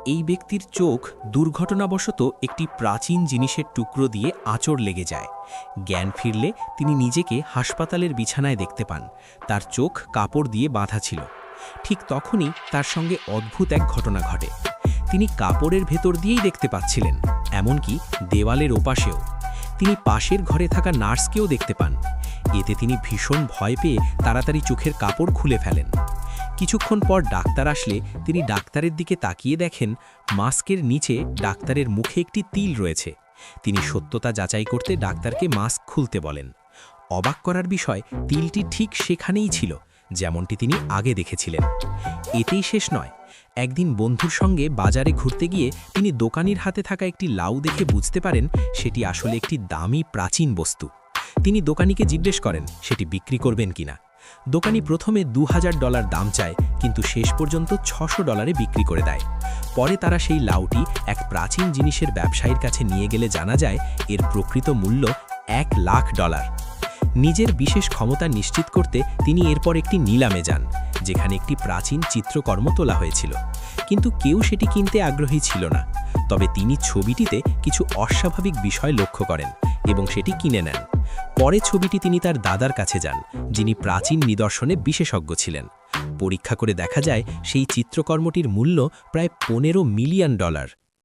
এই ব্যক্তির চোখ দুর্ঘটনাবশত একটি প্রাচীন জিনিসের টুকরো দিয়ে আঁচড় লেগে যায়। জ্ঞান ফিরলে তিনি নিজেকে হাসপাতালের বিছানায় দেখতে পান। তার চোখ কাপড় দিয়ে বাঁধা ছিল। ঠিক তখনই তার সঙ্গে অদ্ভুত এক ঘটনা ঘটে। তিনি কাপড়ের ভেতর দিয়েই দেখতে পাচ্ছিলেন, এমনকি দেওয়ালের ওপাশেও। তিনি পাশের ঘরে থাকা নার্সকেও দেখতে পান। এতে তিনি ভীষণ ভয় পেয়ে তাড়াতাড়ি চোখের কাপড় খুলে ফেলেন। কিছুক্ষণ পর ডাক্তার আসলে তিনি ডাক্তারের দিকে তাকিয়ে দেখেন মাস্কের নিচে ডাক্তারের মুখে একটি তিল রয়েছে। তিনি সত্যতা যাচাই করতে ডাক্তারকে মাস্ক খুলতে বলেন। অবাক করার বিষয়, তিলটি ঠিক সেখানেই ছিল যেমনটি তিনি আগে দেখেছিলেন। এতেই শেষ নয়, একদিন বন্ধুর সঙ্গে বাজারে ঘুরতে গিয়ে তিনি দোকানির হাতে থাকা একটি লাউ দেখে বুঝতে পারেন সেটি আসলে একটি দামি প্রাচীন বস্তু। তিনি দোকানিকে জিজ্ঞেস করেন সেটি বিক্রি করবেন কিনা। দোকানি প্রথমে $2000 দাম চায়, কিন্তু শেষ পর্যন্ত $600 বিক্রি করে দেয়। পরে তারা সেই লাউটি এক প্রাচীন জিনিসের ব্যবসায়ীর কাছে নিয়ে গেলে জানা যায় এর প্রকৃত মূল্য $1,00,000। নিজের বিশেষ ক্ষমতা নিশ্চিত করতে তিনি এরপর একটি নিলামে যান, যেখানে একটি প্রাচীন চিত্রকর্ম তোলা হয়েছিল। কিন্তু কেউ সেটি কিনতে আগ্রহী ছিল না। তবে তিনি ছবিটিতে কিছু অস্বাভাবিক বিষয় লক্ষ্য করেন এবং সেটি কিনে নেন। পরে ছবিটি তিনি তার দাদার কাছে যান, যিনি প্রাচীন নিদর্শনে বিশেষজ্ঞ ছিলেন। পরীক্ষা করে দেখা যায় সেই চিত্রকর্মটির মূল্য প্রায় $15 মিলিয়ন।